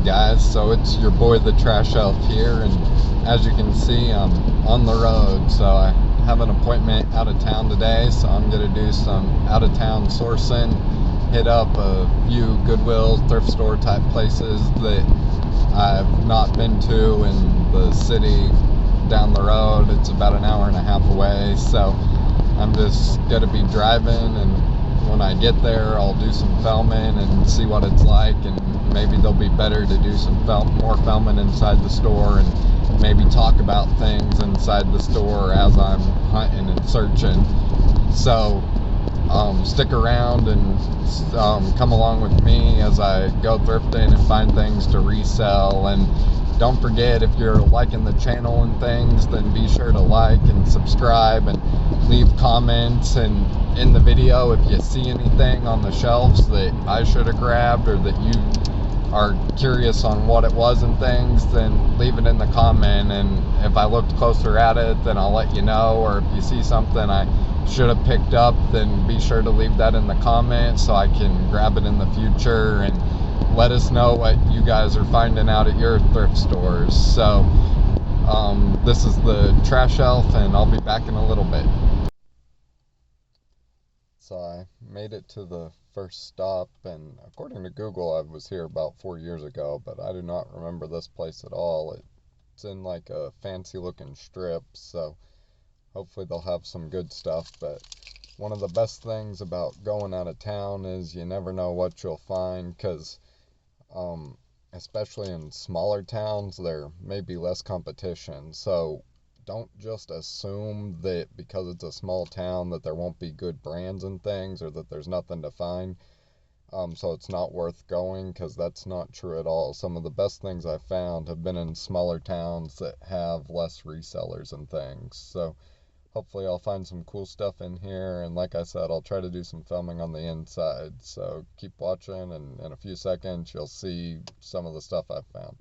guys, so it's your boy the Trash Elf here, and as you can see, I'm on the road. So I have an appointment out of town today, so I'm going to do some out of town sourcing, hit up a few Goodwill, thrift store type places that I've not been to in the city down the road. It's about an hour and a half away, so I'm just going to be driving, and when I get there, I'll do some filming and see what it's like, and maybe they'll be better to do some more filming inside the store and maybe talk about things inside the store as I'm hunting and searching. So stick around and come along with me as I go thrifting and find things to resell. And don't forget, if you're liking the channel and things, then be sure to like and subscribe and leave comments. And in the video, if you see anything on the shelves that I should have grabbed, or that you are curious on what it was and things, then leave it in the comment, and if I looked closer at it, then I'll let you know. Or if you see something I should have picked up, then be sure to leave that in the comments so I can grab it in the future, and let us know what you guys are finding out at your thrift stores. So this is the Trash Elf, and I'll be back in a little bit. So I made it to the first stop, and according to Google, I was here about 4 years ago, but I do not remember this place at all. It's in like a fancy looking strip, so hopefully they'll have some good stuff. But one of the best things about going out of town is you never know what you'll find, because especially in smaller towns, there may be less competition. So don't just assume that because it's a small town that there won't be good brands and things, or that there's nothing to find. So it's not worth going, because that's not true at all. Some of the best things I've found have been in smaller towns that have less resellers and things. So hopefully I'll find some cool stuff in here, and like I said, I'll try to do some filming on the inside. So keep watching, and in a few seconds you'll see some of the stuff I've found.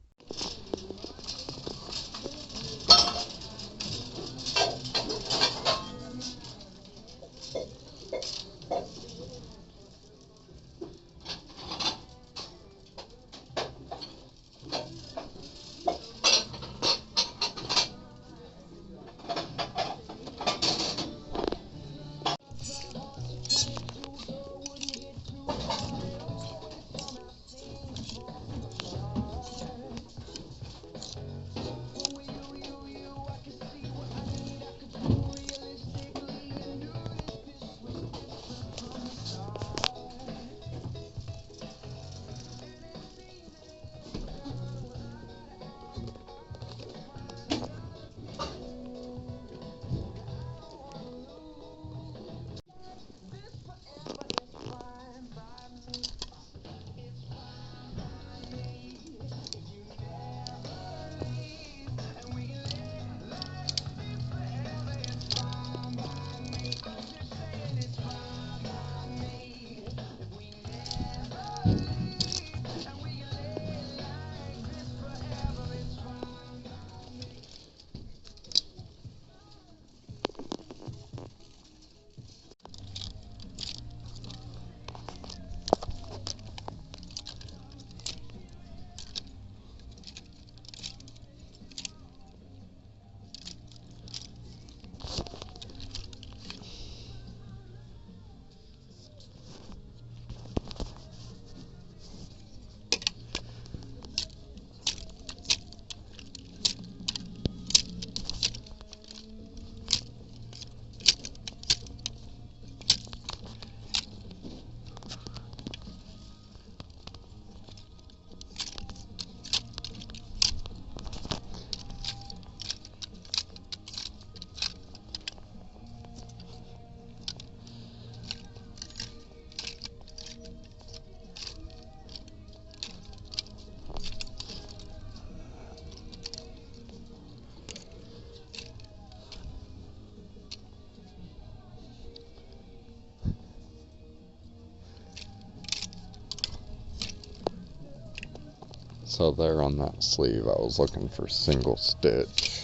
So there on that sleeve, I was looking for single stitch.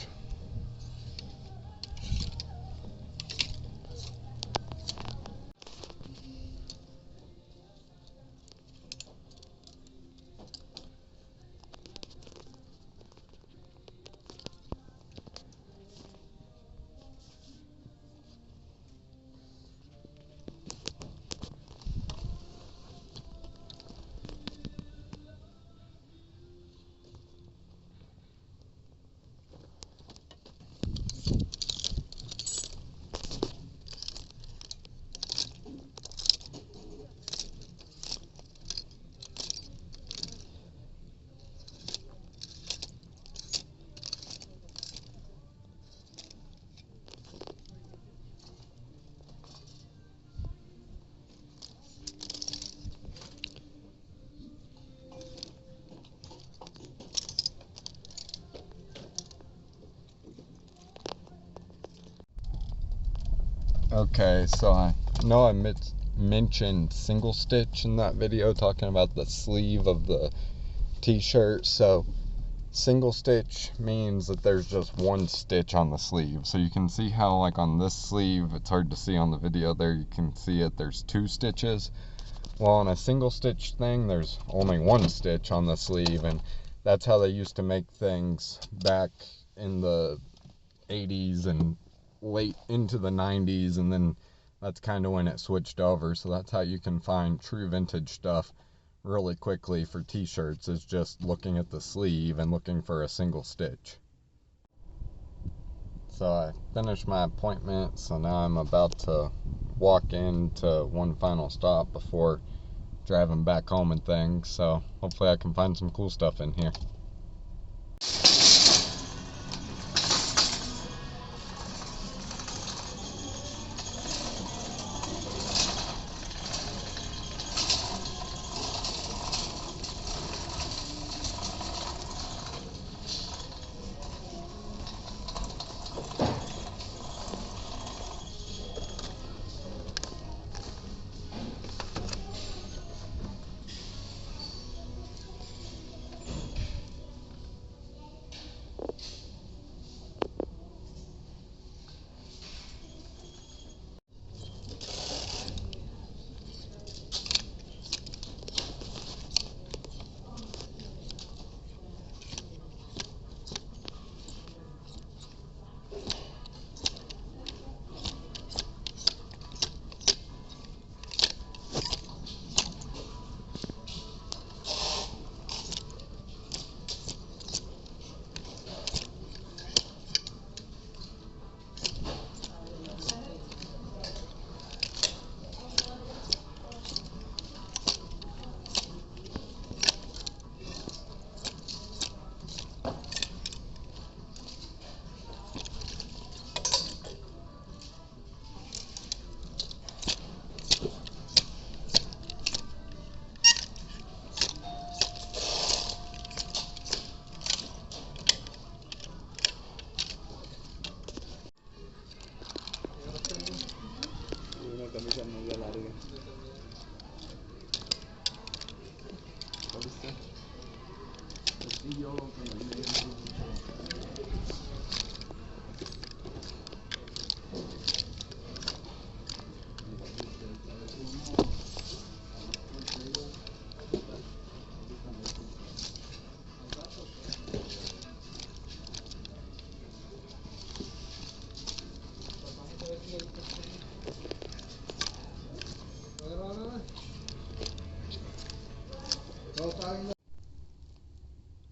Okay, so I know I mentioned single stitch in that video talking about the sleeve of the t-shirt. So single stitch means that there's just one stitch on the sleeve. So you can see how, like, on this sleeve, it's hard to see on the video there, you can see it, there's 2 stitches. Well, on a single stitch thing, there's only 1 stitch on the sleeve, and that's how they used to make things back in the 80s and late into the 90s, and then that's kind of when it switched over. So that's how you can find true vintage stuff really quickly for t-shirts, is just looking at the sleeve and looking for a single stitch. So I finished my appointment, so now I'm about to walk into one final stop before driving back home and things. So hopefully I can find some cool stuff in here.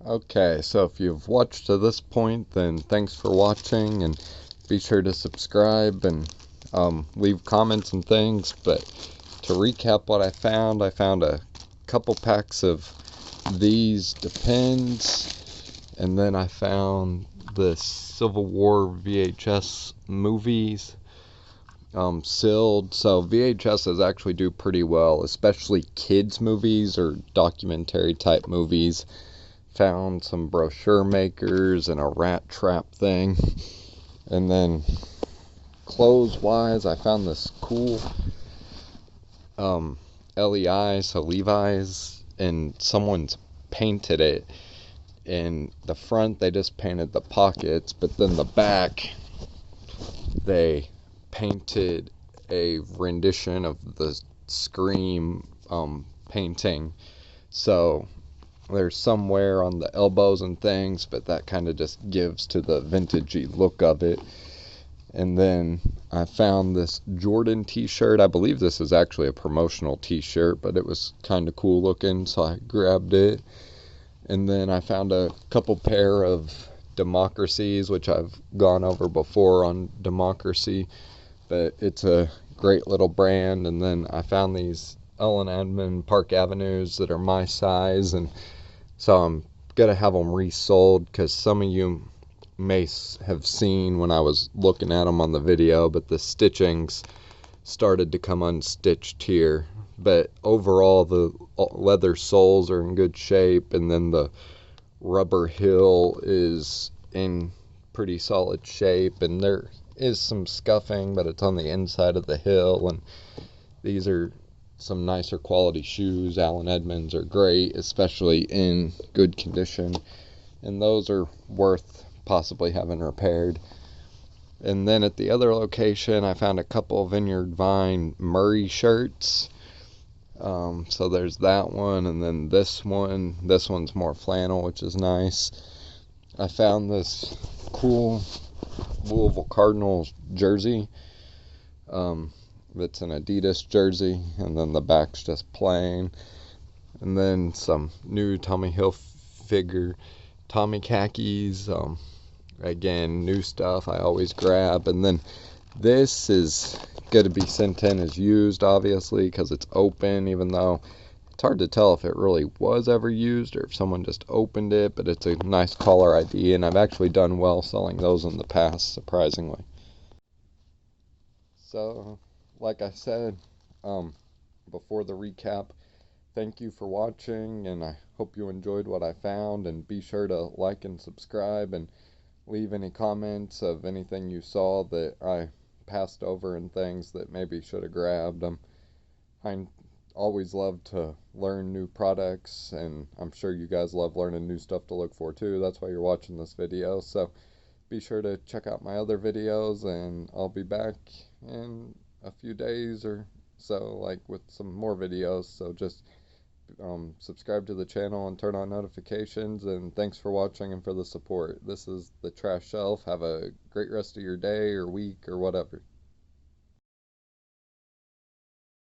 Okay, so if you've watched to this point, then thanks for watching, and be sure to subscribe and leave comments and things. But to recap what I found a couple packs of these Depends, and then I found the Civil War VHS movies sealed. So VHSs actually do pretty well, especially kids movies or documentary type movies. Found some brochure makers and a rat trap thing. And then clothes wise, I found this cool LEI, so Levi's, and someone's painted it. In the front they just painted the pockets, but then the back they painted a rendition of the Scream painting. So there's some wear on the elbows and things, but that kind of just gives to the vintagey look of it. And then I found this Jordan t-shirt. I believe this is actually a promotional t-shirt, but it was kind of cool looking, so I grabbed it. And then I found a couple pair of Democracies, which I've gone over before on Democracy, but it's a great little brand. And then I found these Ellen Edmond Park Avenues that are my size, and so I'm gonna have them resold, because some of you may have seen when I was looking at them on the video, but the stitchings started to come unstitched here. But overall the leather soles are in good shape, and then the rubber heel is in pretty solid shape, and they're is some scuffing, but it's on the inside of the hill, and these are some nicer quality shoes. Allen Edmonds are great, especially in good condition, and those are worth possibly having repaired. And then at the other location, I found a couple Vineyard Vine Murray shirts. So there's that one, and then this one. This one's more flannel, which is nice. I found this cool Louisville Cardinals jersey. It's an Adidas jersey, and then the back's just plain. And then some new Tommy Hilfiger Tommy khakis. Again, new stuff I always grab. And then this is going to be sent in as used, obviously, because it's open, even though it's hard to tell if it really was ever used or if someone just opened it, but it's a nice caller ID, and I've actually done well selling those in the past, surprisingly. So, like I said, before the recap, thank you for watching, and I hope you enjoyed what I found, and be sure to like and subscribe, and leave any comments of anything you saw that I passed over and things that maybe should have grabbed. I always love to learn new products, and I'm sure you guys love learning new stuff to look for too. That's why you're watching this video. So be sure to check out my other videos, and I'll be back in a few days or so, like with some more videos. So just subscribe to the channel and turn on notifications, and thanks for watching and for the support. This is the Trash Shelf. Have a great rest of your day or week or whatever.